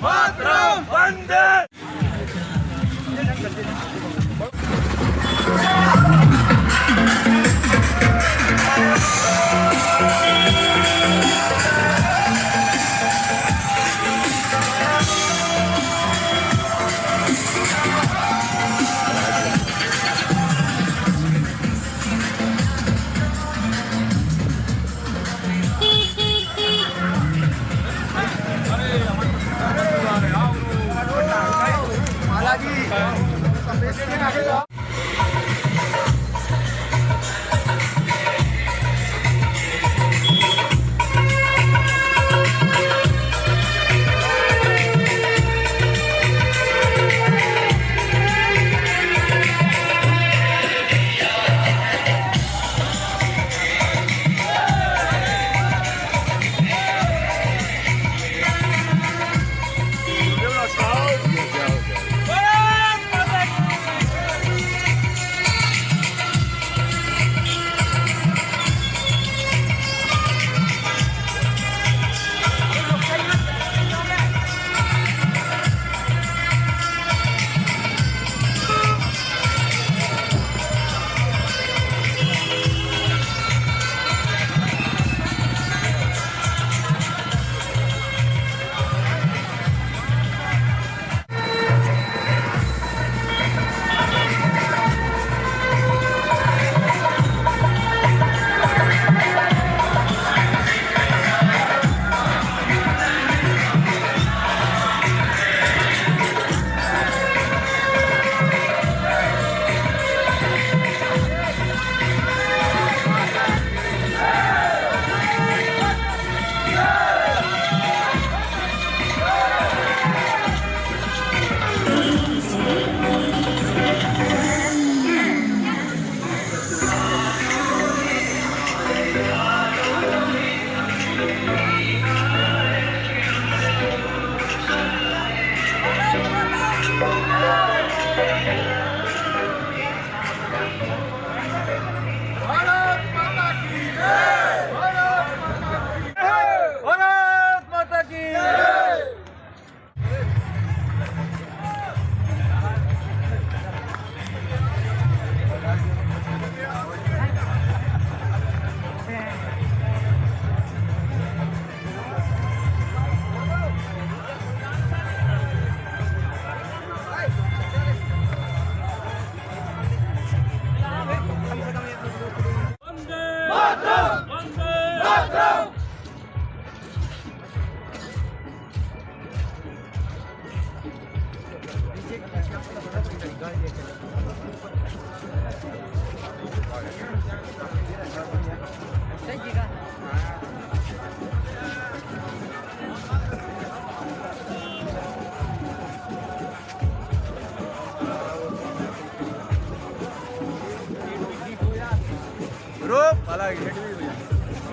मातरम वंदे।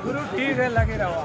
गुरु ठीक है, लगे रहो।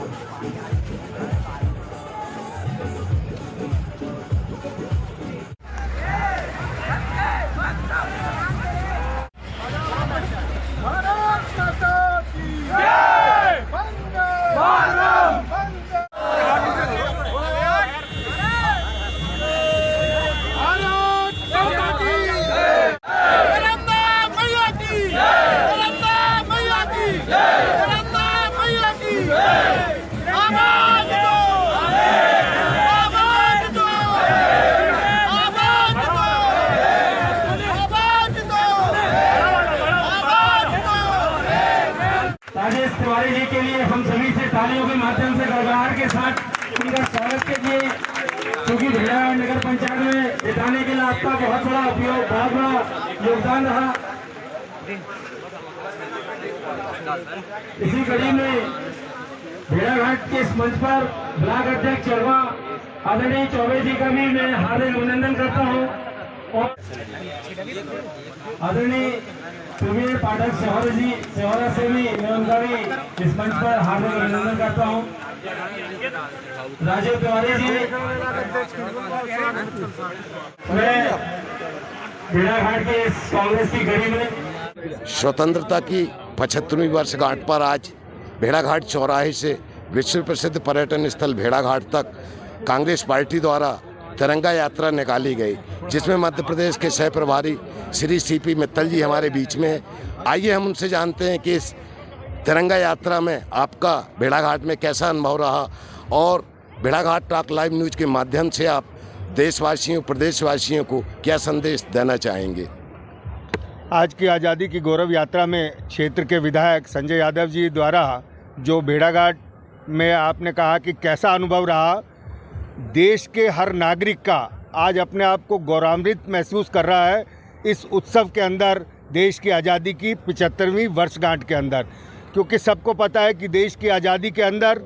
तिवारी जी के लिए हम सभी से तालियों के माध्यम से गड़गड़ाहट के साथ उनका स्वागत कीजिए, क्योंकि भेड़ाघाट नगर पंचायत में जिताने के लिए आपका बहुत बड़ा योगदान रहा। इसी कड़ी में भेड़ाघाट के इस मंच पर ब्लॉक अध्यक्ष चरवा आदरणीय चौबे जी का भी मैं हार्दिक अभिनंदन करता हूँ और आदरणीय सुमीर पाठक सेवरा से भी मैं उनका भी इस मंच पर हार्दिक अभिनंदन करता हूँ। राजीव तिवारी जी, मैं भेड़ाघाट के इस कांग्रेस की गली में स्वतंत्रता की 75वीं वर्षगांठ पर आज भेड़ाघाट चौराहे से विश्व प्रसिद्ध पर्यटन स्थल भेड़ाघाट तक कांग्रेस पार्टी द्वारा तिरंगा यात्रा निकाली गई, जिसमें मध्य प्रदेश के सह प्रभारी श्री सीपी मित्तल जी हमारे बीच में है। आइए हम उनसे जानते हैं कि इस तिरंगा यात्रा में आपका भेड़ाघाट में कैसा अनुभव रहा और भेड़ाघाट टॉक लाइव न्यूज़ के माध्यम से आप देशवासियों, प्रदेशवासियों को क्या संदेश देना चाहेंगे। आज की आज़ादी की गौरव यात्रा में क्षेत्र के विधायक संजय यादव जी द्वारा जो भेड़ाघाट में आपने कहा कि कैसा अनुभव रहा, देश के हर नागरिक का आज अपने आप को गौरवान्वित महसूस कर रहा है इस उत्सव के अंदर, देश की आज़ादी की 75वीं वर्षगांठ के अंदर। क्योंकि सबको पता है कि देश की आज़ादी के अंदर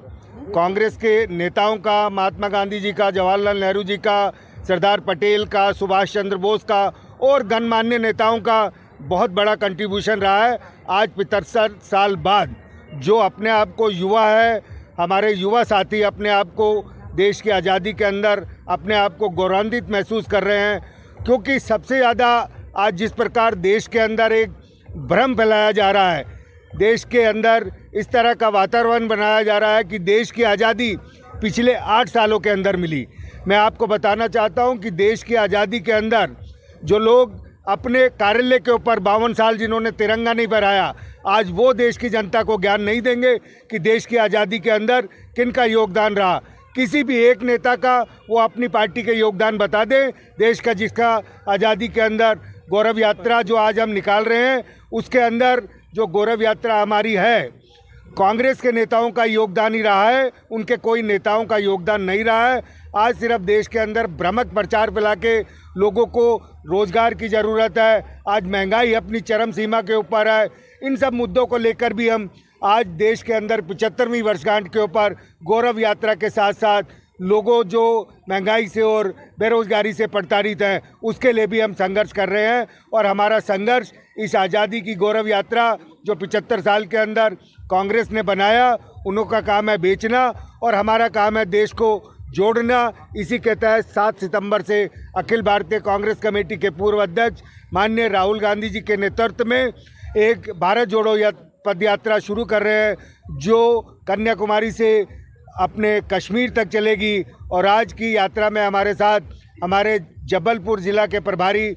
कांग्रेस के नेताओं का, महात्मा गांधी जी का, जवाहरलाल नेहरू जी का, सरदार पटेल का, सुभाष चंद्र बोस का और गणमान्य नेताओं का बहुत बड़ा कंट्रीब्यूशन रहा है। आज 75 साल बाद जो अपने आप को युवा है, हमारे युवा साथी अपने आप को देश की आज़ादी के अंदर अपने आप को गौरवान्वित महसूस कर रहे हैं। क्योंकि सबसे ज़्यादा आज जिस प्रकार देश के अंदर एक भ्रम फैलाया जा रहा है, देश के अंदर इस तरह का वातावरण बनाया जा रहा है कि देश की आज़ादी पिछले 8 सालों के अंदर मिली। मैं आपको बताना चाहता हूं कि देश की आज़ादी के अंदर जो लोग अपने कार्यालय के ऊपर 52 साल जिन्होंने तिरंगा नहीं फहराया, आज वो देश की जनता को ज्ञान नहीं देंगे कि देश की आज़ादी के अंदर किनका योगदान रहा। किसी भी एक नेता का वो अपनी पार्टी के योगदान बता दें देश का, जिसका आज़ादी के अंदर गौरव यात्रा जो आज हम निकाल रहे हैं, उसके अंदर जो गौरव यात्रा हमारी है, कांग्रेस के नेताओं का योगदान ही रहा है, उनके कोई नेताओं का योगदान नहीं रहा है। आज सिर्फ देश के अंदर भ्रामक प्रचार फैला के लोगों को रोज़गार की ज़रूरत है, आज महंगाई अपनी चरम सीमा के ऊपर है, इन सब मुद्दों को लेकर भी हम आज देश के अंदर 75वीं वर्षगांठ के ऊपर गौरव यात्रा के साथ साथ लोगों जो महंगाई से और बेरोज़गारी से प्रताड़ित हैं, उसके लिए भी हम संघर्ष कर रहे हैं। और हमारा संघर्ष इस आज़ादी की गौरव यात्रा जो 75 साल के अंदर कांग्रेस ने बनाया, उन्हों का काम है बेचना और हमारा काम है देश को जोड़ना। इसी के तहत 7 सितंबर से अखिल भारतीय कांग्रेस कमेटी के पूर्व अध्यक्ष माननीय राहुल गांधी जी के नेतृत्व में एक भारत जोड़ो पद यात्रा शुरू कर रहे हैं, जो कन्याकुमारी से अपने कश्मीर तक चलेगी। और आज की यात्रा में हमारे साथ हमारे जबलपुर ज़िला के प्रभारी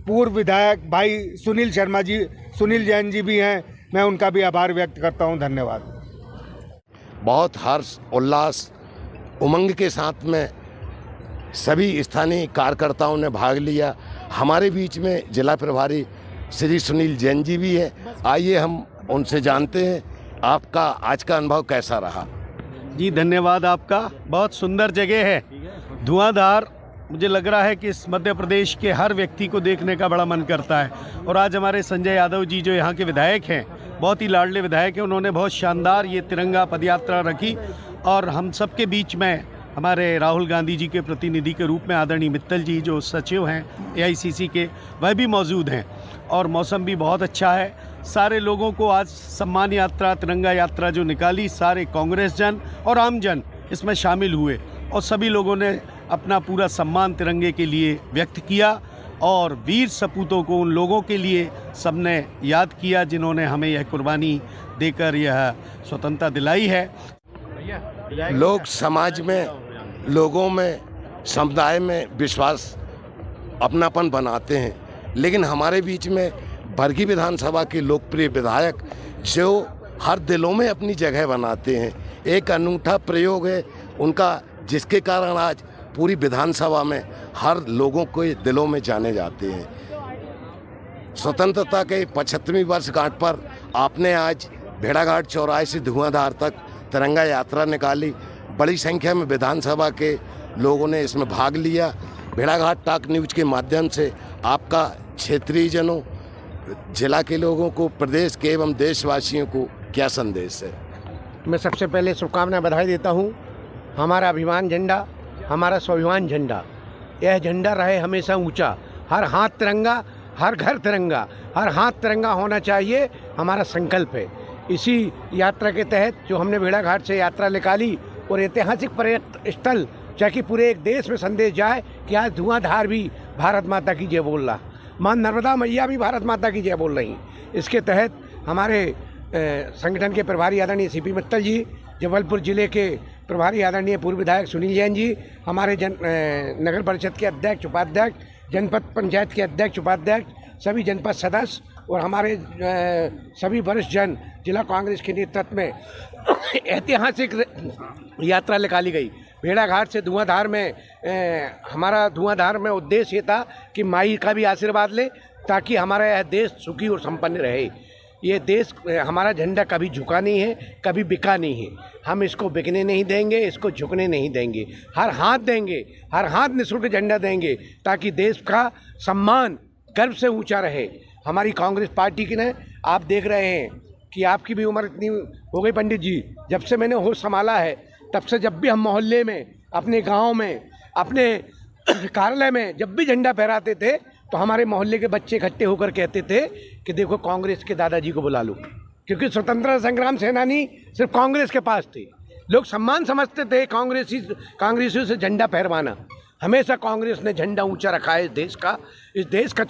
पूर्व विधायक भाई सुनील जैन जी भी हैं। मैं उनका भी आभार व्यक्त करता हूं। धन्यवाद। बहुत हर्ष, उल्लास, उमंग के साथ में सभी स्थानीय कार्यकर्ताओं ने भाग लिया। हमारे बीच में जिला प्रभारी श्री सुनील जैन जी भी है। आइए हम उनसे जानते हैं आपका आज का अनुभव कैसा रहा। जी धन्यवाद आपका। बहुत सुंदर जगह है, धुआंधार। मुझे लग रहा है कि इस मध्य प्रदेश के हर व्यक्ति को देखने का बड़ा मन करता है। और आज हमारे संजय यादव जी जो यहाँ के विधायक हैं, बहुत ही लाडले विधायक हैं, उन्होंने बहुत शानदार ये तिरंगा पदयात्रा रखी। और हम सबके बीच में हमारे राहुल गांधी जी के प्रतिनिधि के रूप में आदरणीय मित्तल जी जो सचिव हैं AICC के, वह भी मौजूद हैं। और मौसम भी बहुत अच्छा है। सारे लोगों को आज सम्मान यात्रा, तिरंगा यात्रा जो निकाली, सारे कांग्रेस जन और आम जन इसमें शामिल हुए और सभी लोगों ने अपना पूरा सम्मान तिरंगे के लिए व्यक्त किया। और वीर सपूतों को, उन लोगों के लिए सबने याद किया जिन्होंने हमें यह कुर्बानी देकर यह स्वतंत्रता दिलाई है। लोग समाज में, लोगों में, समुदाय में विश्वास, अपनापन बनाते हैं, लेकिन हमारे बीच में बरगी विधानसभा के लोकप्रिय विधायक जो हर दिलों में अपनी जगह बनाते हैं, एक अनूठा प्रयोग है उनका, जिसके कारण आज पूरी विधानसभा में हर लोगों के दिलों में जाने जाते हैं। स्वतंत्रता के 75वीं वर्षगांठ पर आपने आज भेड़ाघाट चौराहे से धुआंधार तक तिरंगा यात्रा निकाली। बड़ी संख्या में विधानसभा के लोगों ने इसमें भाग लिया। भेड़ाघाट टॉक न्यूज़ के माध्यम से आपका क्षेत्रीय जनों, जिला के लोगों को, प्रदेश के एवं देशवासियों को क्या संदेश है? मैं सबसे पहले शुभकामनाएं, बधाई देता हूं। हमारा अभिमान झंडा, हमारा स्वाभिमान झंडा, यह झंडा रहे हमेशा ऊंचा। हर हाथ तिरंगा, हर घर तिरंगा, हर हाथ तिरंगा होना चाहिए, हमारा संकल्प है। इसी यात्रा के तहत जो हमने भेड़ाघाट से यात्रा निकाली और ऐतिहासिक पर्यटन स्थल, ताकि पूरे एक देश में संदेश जाए कि आज धुआंधार भी भारत माता की जय बोल रहा, माँ नर्मदा मैया भी भारत माता की जय बोल रही। इसके तहत हमारे संगठन के प्रभारी आदरणीय CP मित्तल जी, जबलपुर ज़िले के प्रभारी आदरणीय पूर्व विधायक सुनील जैन जी, हमारे नगर परिषद के अध्यक्ष उपाध्यक्ष, जनपद पंचायत के अध्यक्ष उपाध्यक्ष, सभी जनपद सदस्य और हमारे सभी वरिष्ठ जन, जिला कांग्रेस के नेतृत्व में ऐतिहासिक यात्रा निकाली गई। भेड़ाघाट से धुआंधार में हमारा धुआंधार में उद्देश्य ये था कि माई का भी आशीर्वाद ले, ताकि हमारा यह देश सुखी और संपन्न रहे। ये देश, हमारा झंडा कभी झुका नहीं है, कभी बिका नहीं है। हम इसको बिकने नहीं देंगे, इसको झुकने नहीं देंगे। हर हाथ देंगे, हर हाथ निःशुल्क झंडा देंगे, ताकि देश का सम्मान गर्व से ऊंचा रहे। हमारी कांग्रेस पार्टी की ने, आप देख रहे हैं कि आपकी भी उम्र इतनी हो गई पंडित जी, जब से मैंने होश संभाला है तब से जब भी हम मोहल्ले में, अपने गांव में, अपने कार्यालय में जब भी झंडा फहराते थे तो हमारे मोहल्ले के बच्चे इकट्ठे होकर कहते थे कि देखो कांग्रेस के दादाजी को बुला लो, क्योंकि स्वतंत्रता संग्राम सेनानी सिर्फ कांग्रेस के पास थे। लोग सम्मान समझते थे कांग्रेसियों से झंडा फहरवाना। हमेशा कांग्रेस ने झंडा ऊंचा रखा है। इस देश का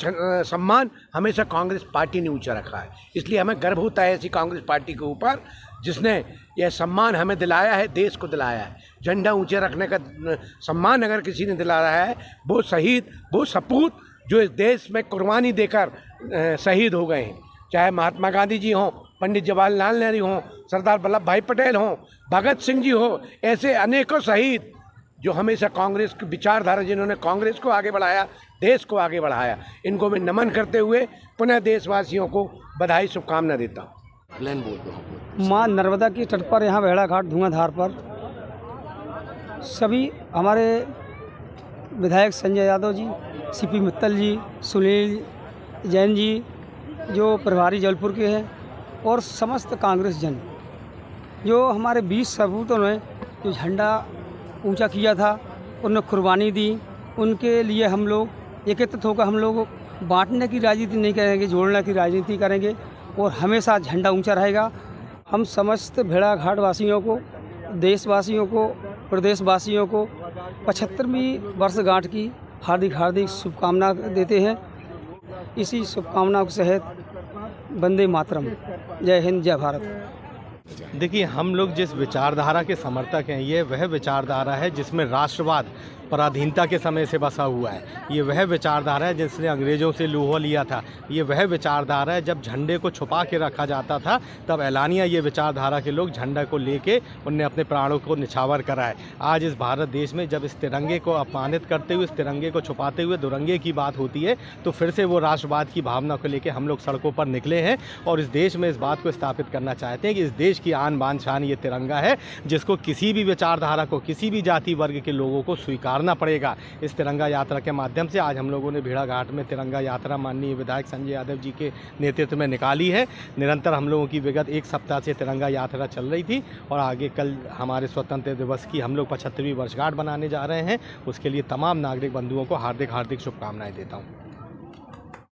सम्मान हमेशा कांग्रेस पार्टी ने ऊंचा रखा है। इसलिए हमें गर्व होता है ऐसी कांग्रेस पार्टी के ऊपर, जिसने यह सम्मान हमें दिलाया है, देश को दिलाया है। झंडा ऊंचे रखने का सम्मान अगर किसी ने दिलाया है, वो शहीद, वो सपूत जो इस देश में कुर्बानी देकर शहीद हो गए हैं, चाहे महात्मा गांधी जी हों, पंडित जवाहरलाल नेहरू हों, सरदार वल्लभ भाई पटेल हों, भगत सिंह जी हो, ऐसे अनेकों शहीद जो हमेशा कांग्रेस की विचारधारा, जिन्होंने कांग्रेस को आगे बढ़ाया, देश को आगे बढ़ाया, इनको मैं नमन करते हुए पुनः देशवासियों को बधाई शुभकामना देता हूँ। प्लेन बोल रहा हूँ। माँ नर्मदा की तट पर यहाँ भेड़ाघाट धुआंधार पर सभी हमारे विधायक संजय यादव जी, सीपी मित्तल जी, सुनील जैन जी जो प्रभारी जबलपुर के हैं, और समस्त कांग्रेस जन जो हमारे 20 सपूतों ने जो झंडा ऊंचा किया था, उन्होंने कुर्बानी दी, उनके लिए हम लोग एकत्रित होकर हम लोग बांटने की राजनीति नहीं करेंगे, जोड़ने की राजनीति करेंगे और हमेशा झंडा ऊंचा रहेगा। हम समस्त भेड़ाघाट वासियों को, देशवासियों को, प्रदेशवासियों को 75वीं वर्षगांठ की हार्दिक हार्दिक शुभकामना देते हैं। इसी शुभकामनाओं के तहत वंदे मातरम, जय हिंद, जय भारत। देखिए, हम लोग जिस विचारधारा के समर्थक हैं, ये वह विचारधारा है जिसमें राष्ट्रवाद पराधीनता के समय से बसा हुआ है। ये वह विचारधारा है जिसने अंग्रेज़ों से लोहा लिया था। ये वह विचारधारा है जब झंडे को छुपा के रखा जाता था, तब एलानिया ये विचारधारा के लोग झंडे को लेके उनने अपने प्राणों को निछावर कराए। आज इस भारत देश में जब इस तिरंगे को अपमानित करते हुए, इस तिरंगे को छुपाते हुए दुरंगे की बात होती है, तो फिर से वो राष्ट्रवाद की भावना को लेकर हम लोग सड़कों पर निकले हैं और इस देश में इस बात को स्थापित करना चाहते हैं कि इस देश की आन बान शान ये तिरंगा है, जिसको किसी भी विचारधारा को, किसी भी जाति वर्ग के लोगों को स्वीकारना पड़ेगा। इस तिरंगा यात्रा के माध्यम से आज हम लोगों ने भेड़ाघाट में तिरंगा यात्रा माननीय विधायक संजय यादव जी के नेतृत्व में निकाली है। निरंतर हम लोगों की विगत एक सप्ताह से तिरंगा यात्रा चल रही थी और आगे कल हमारे स्वतंत्रता दिवस की हम लोग 75वीं वर्षगांठ बनाने जा रहे हैं। उसके लिए तमाम नागरिक बंधुओं को हार्दिक हार्दिक शुभकामनाएं देता हूँ।